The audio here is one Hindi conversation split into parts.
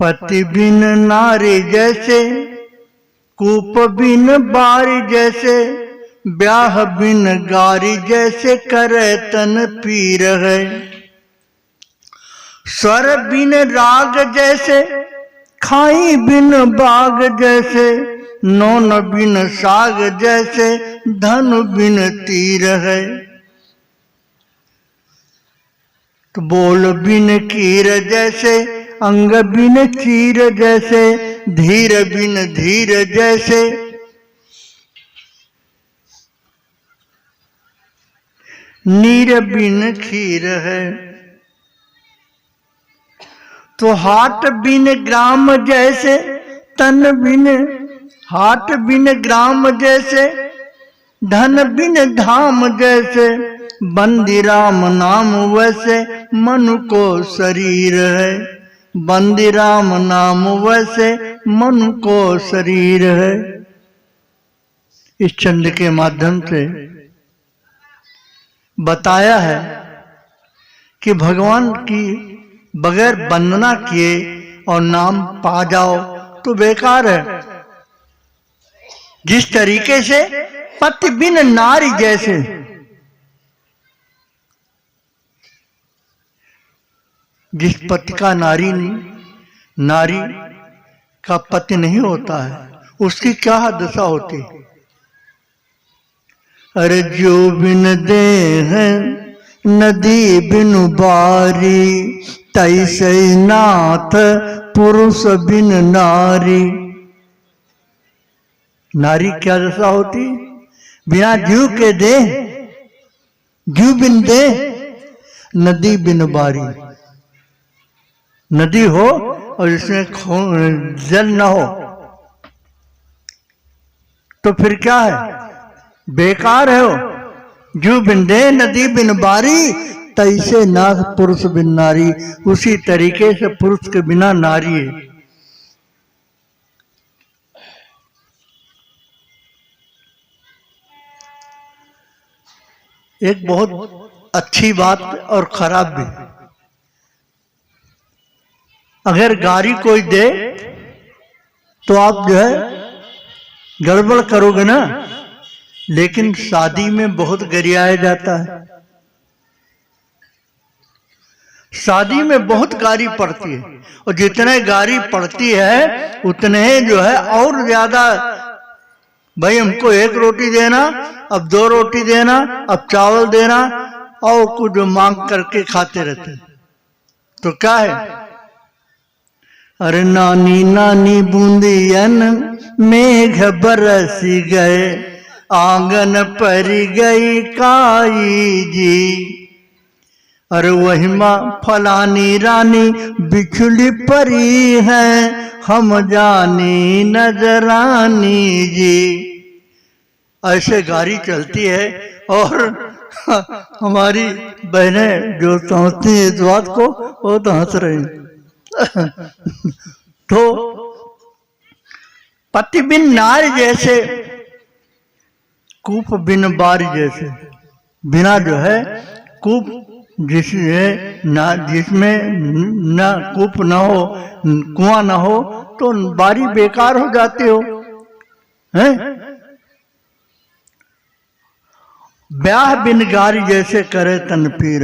पति बिन नारी जैसे, कूप बिन बारी जैसे, ब्याह बिन गारी जैसे, करे तन पीर है। स्वर बिन राग जैसे, खाई बिन बाग जैसे, नौन बिन साग जैसे, धन बिन तीर है। तो बोल बिन कीर जैसे, अंग बिन चीर जैसे, धीर बिन धीर जैसे, नीर बिन खीर है। तो हाट बिन ग्राम जैसे, तन बिन हाट बिन ग्राम जैसे, धन बिन धाम जैसे, बंदी राम नाम वैसे, मन को शरीर है। बंदी राम नाम वैसे, मन को शरीर है। इस छंद के माध्यम से बताया है कि भगवान की बगैर वंदना किए और नाम पा जाओ तो बेकार है। जिस तरीके से पति बिन नारी जैसे, जिस पति का नारी का पति नहीं होता है, उसकी क्या दशा होती। अरे जो बिन देह नदी बिन बारी, तैसे नाथ पुरुष बिन नारी। नारी क्या दशा होती, बिना जीव के दे, जीव बिन दे, नदी बिन बारी। नदी हो और इसमें जल न हो तो फिर क्या है, बेकार है वो। जीव बिन दे नदी बिन बारी, तैसे नाथ पुरुष बिन नारी। उसी तरीके से पुरुष के बिना नारी है। एक बहुत अच्छी बात और खराब भी। अगर गारी कोई दे तो आप जो है गड़बड़ करोगे ना, लेकिन शादी में बहुत गरियाया जाता है। शादी में बहुत गारी पड़ती है और जितने गारी पड़ती है उतने जो है और ज्यादा, भाई हमको एक रोटी देना, अब 2 रोटी देना, अब चावल देना, और कुछ मांग करके खाते रहते। तो क्या है, अरे नानी नानी बूंदियन मेघ बरसी गए, आंगन पर गई काई जी। अरे वही माँ फलानी रानी बिछुली परी है, हम जानी नजरानी जी। ऐसे गारी चलती है और हमारी बहनें जो समझती है इस बात को, वो तो हंस रही। तो पति बिन नारी जैसे, कूप बिन बारी जैसे। बिना जो है कूप जिसमें न कूप न हो, कुआं न हो, तो बारी बेकार हो जाती हो, हैं? ब्याह बिन गारी जैसे, करे तन पीर।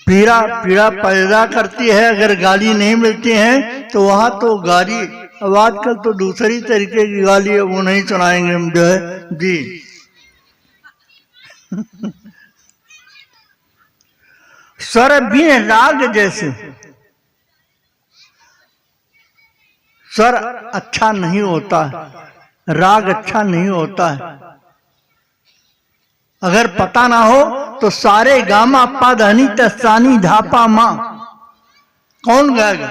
पीड़ा पैदा करती है। अगर गाली नहीं मिलती है तो वहां तो गाली, अब आजकल तो दूसरी तरीके की गाली है, वो नहीं सुनाएंगे हम जो है जी। स्वर बिन राग जैसे, स्वर अच्छा नहीं होता है, राग अच्छा नहीं होता है। अगर पता ना हो तो सारे गामा पा धनी तसानी धापा मां, कौन गाएगा?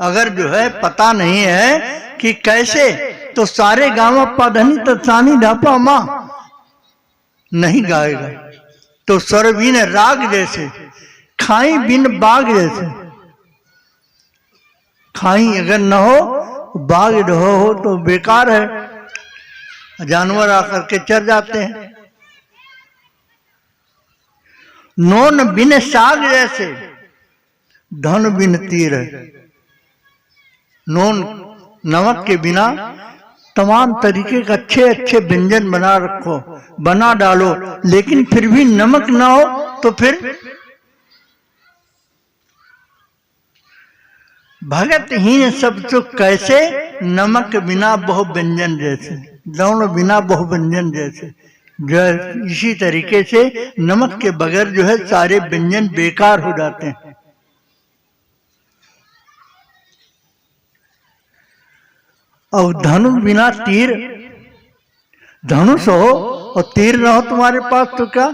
अगर जो है पता नहीं है कि कैसे, तो सारे गामा पा धनी तसानी धापा मां नहीं गाएगा। तो स्वर बिन राग जैसे, खाई बिन बाग जैसे। खाई अगर न हो, बाग हो तो बेकार है, जानवर आकर के चर जाते हैं। नौन बिन साग जैसे, धन बिन तीर है। नून नमक के बिना तमाम तरीके के अच्छे अच्छे व्यंजन बना रखो, बना डालो, लेकिन फिर भी नमक ना हो तो फिर भगतहीन सब तो कैसे, नमक बिना बहु व्यंजन जैसे, लवण बिना बहु व्यंजन जैसे। जो इसी तरीके से नमक के बगैर जो है सारे व्यंजन बेकार हो जाते हैं। और धनुष बिना तीर, धनुष हो और तीर ना हो तुम्हारे पास तो क्या,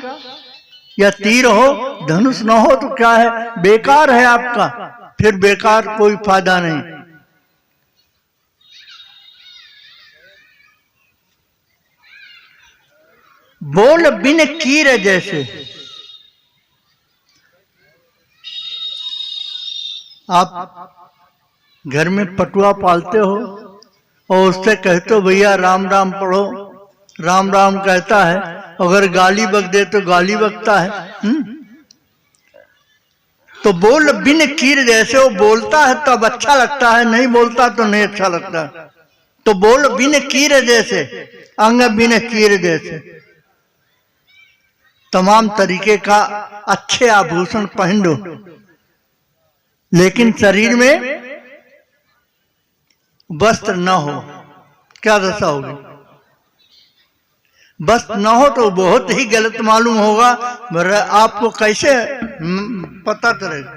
या तीर हो धनुष ना हो तो क्या है, बेकार है आपका, फिर बेकार, कोई फायदा नहीं। बोल बिन कीर जैसे, आप घर में पटुआ पालते हो और उससे कहते हो भैया राम राम पढ़ो, राम राम कहता है, अगर गाली बक दे तो गाली बकता है। तो बोल बिन कीर जैसे, वो बोलता है तब अच्छा लगता है, नहीं बोलता तो नहीं अच्छा लगता। तो बोल बिन कीर जैसे, अंग बिन कीर जैसे, तमाम तरीके का अच्छे आभूषण पहन लो, लेकिन शरीर में वस्त्र न हो, क्या दशा होगी? वस्त्र न हो तो बहुत ही गलत मालूम होगा, आपको कैसे पता चलेगा?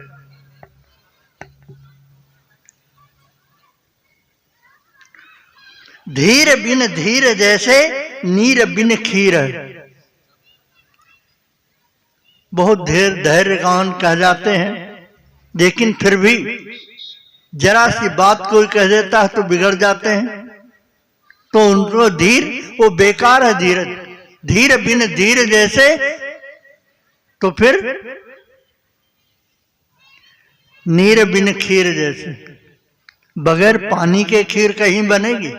धीर बिन धीर जैसे, नीर बिन खीर है। बहुत धैर्यवान कह जाते हैं, लेकिन फिर भी जरा सी बात कोई कह देता है तो बिगड़ जाते हैं। तो उनको धीर, वो बेकार है धीरज। धीर बिन धीर जैसे, तो फिर नीर बिन खीर जैसे, बगैर पानी के खीर कहीं बनेगी?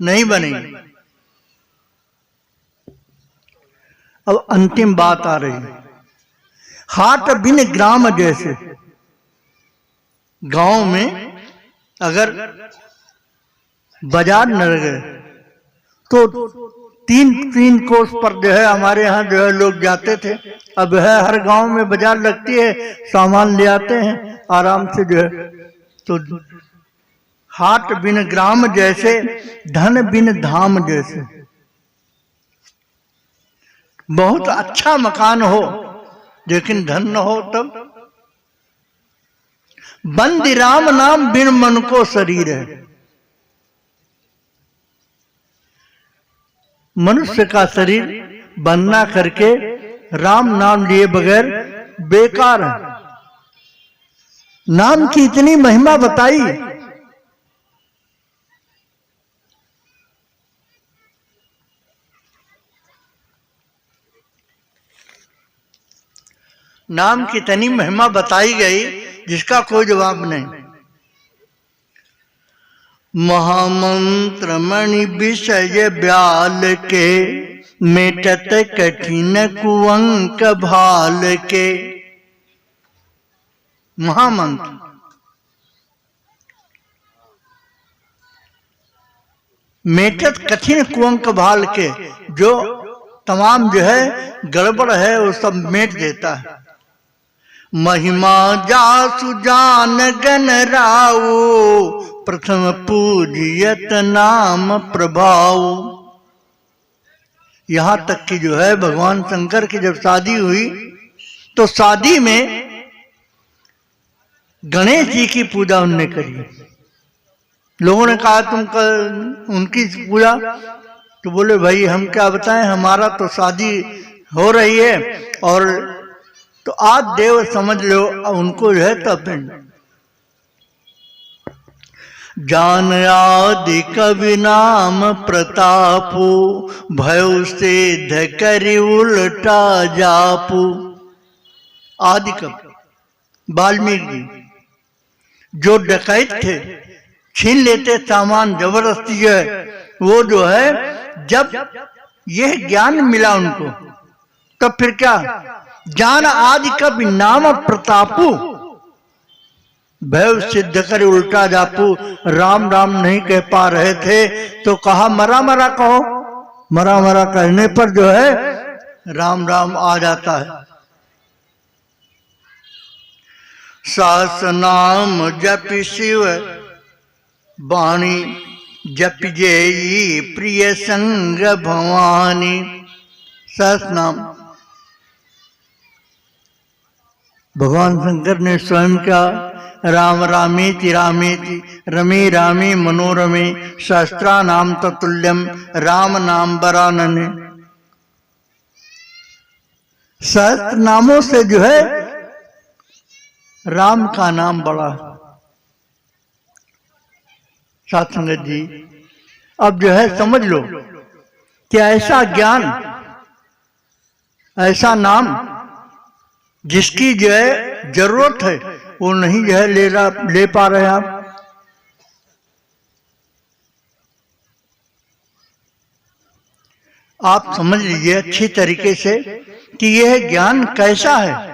नहीं बनेगी। अब अंतिम बात आ रही है, हाट बिन ग्राम जैसे। गांव में अगर बाजार न लगे तो तीन कोस पर जो है हमारे यहाँ जो है लोग जाते थे। अब है हर गांव में बाजार लगती है, सामान ले आते हैं आराम से जो है। तो हाट बिन ग्राम जैसे, धन बिन धाम जैसे। बहुत अच्छा मकान हो लेकिन धन न हो तब। बंदी राम नाम बिन मन को शरीर है। मनुष्य का शरीर बनना करके राम नाम लिए बगैर बेकार है। नाम की इतनी महिमा बताई, नाम की इतनी महिमा बताई गई जिसका कोई जवाब नहीं। महामंत्र मणि विषय ब्याल के, मेटत कठिन कुअंक भाल के। महामंत्र मेटत कठिन कुअंक भाल के, जो तमाम जो है गड़बड़ है वो सब मेट देता है। महिमा जासु जान गन राऊ, प्रथम पूजियत नाम प्रभाव। यहां तक कि जो है भगवान शंकर की जब शादी हुई तो शादी में गणेश जी की पूजा उनने करी। लोगों ने कहा तुम उनकी पूजा, तो बोले भाई हम क्या बताएं, हमारा तो शादी हो रही है और तो आज देव समझ लो उनको जो है तब जान आदि कवि नाम प्रतापु, भय से धकरी उल्टा जापू। आदि कवि वाल्मीकि जो डकैत थे, छीन लेते सामान जबरदस्ती जो है, वो जो है जब यह ज्ञान मिला उनको तब फिर क्या, जान आदि कवि नाम प्रतापु, भय सिद्ध कर उल्टा जापू, राम राम नहीं कह पा रहे थे तो कहा मरा मरा कहो। मरा मरा कहने पर जो है राम राम आ जाता है। सहस नाम जपि शिव वाणी, जप जेई प्रिय संग भवानी। सहस नाम भगवान शंकर ने स्वयं क्या, राम रामेति रामेति रमे रामे मनोरमे, सहस्रा नाम ततुल्यम राम नाम वरानने। सहस्त्र नामों से जो है राम का नाम बड़ा। साथ संगत जी, अब जो है समझ लो कि ऐसा ज्ञान, ऐसा नाम जिसकी जो है जरूरत है वो नहीं जो है ले पा रहे आप। आप समझ लीजिए अच्छी तरीके से कि यह ज्ञान कैसा है।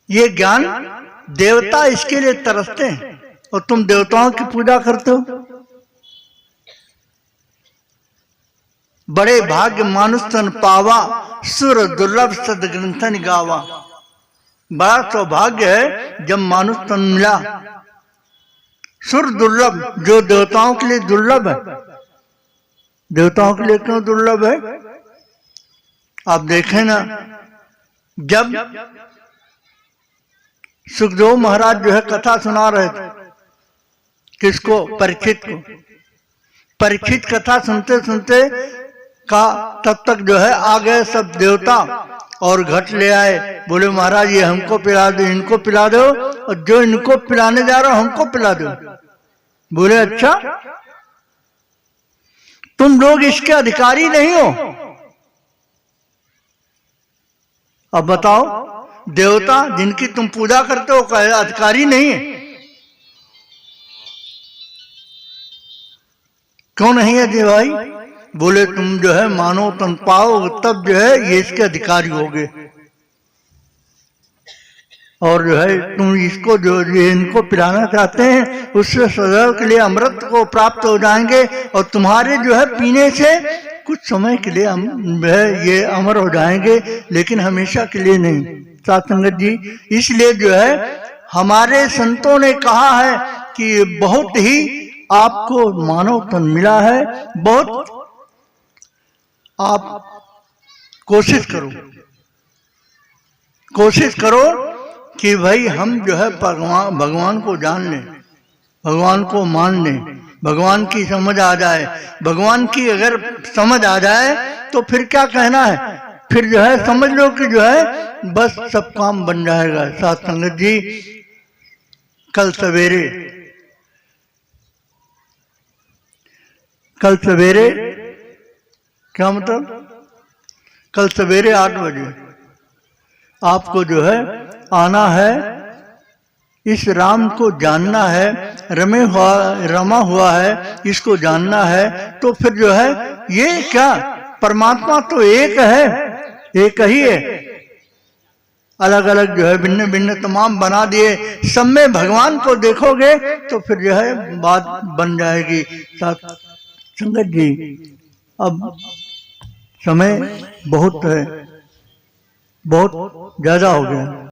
ये ज्ञान देवता इसके लिए तरसते हैं और तुम देवताओं की पूजा करते हो। बड़े भाग्य मानुष तन पावा, सुर दुर्लभ सदग्रंथन गावा। बड़ा सौभाग्य है जब मानुष तन मिला। सुर दुर्लभ, जो देवताओं के लिए दुर्लभ है। देवताओं के लिए क्यों दुर्लभ है? आप देखें ना, जब सुखदेव महाराज जो है कथा सुना रहे थे, किसको? परीक्षित को। परीक्षित कथा सुनते सुनते का तब तक जो है आ गए सब देवता और घट ले आए। बोले महाराज ये हमको पिला दो, इनको पिला दो, और जो इनको पिलाने जा रहा हो हमको पिला दो। बोले अच्छा, तुम लोग इसके अधिकारी नहीं हो। अब बताओ, देवता जिनकी तुम पूजा करते हो कहे अधिकारी नहीं है? क्यों नहीं है जी भाई? बोले तुम जो है मानो तन पाओ तब जो है ये इसके अधिकारी होगे, और जो है तुम इसको जो इनको पिलाना चाहते हैं उससे सदैव के लिए अमृत को प्राप्त हो जाएंगे, और तुम्हारे जो है पीने से कुछ समय के लिए हम ये अमर हो जाएंगे, लेकिन हमेशा के लिए नहीं। साथ संगत जी, इसलिए जो है हमारे संतों ने कहा है कि बहुत ही आपको मानव तन मिला है, बहुत आप कोशिश करो कि भाई हम जो है भगवान को जान लें, भगवान को मान लें, भगवान की समझ आ जाए। भगवान की अगर समझ आ जाए तो फिर क्या कहना है, फिर जो है समझ लो कि जो है बस सब काम बन जाएगा। साथ संगत जी, कल सवेरे क्या मतलब, कल सवेरे 8 बजे आपको जो है आना है, इस राम को जानना है, रमा हुआ है, इसको जानना है। तो फिर जो है ये क्या, परमात्मा तो एक है, एक ही है। अलग अलग जो है भिन्न भिन्न तमाम बना दिए, सब में भगवान को देखोगे तो फिर जो है बात बन जाएगी। साथ संगत जी, अब समय बहुत है, बहुत ज्यादा हो गया।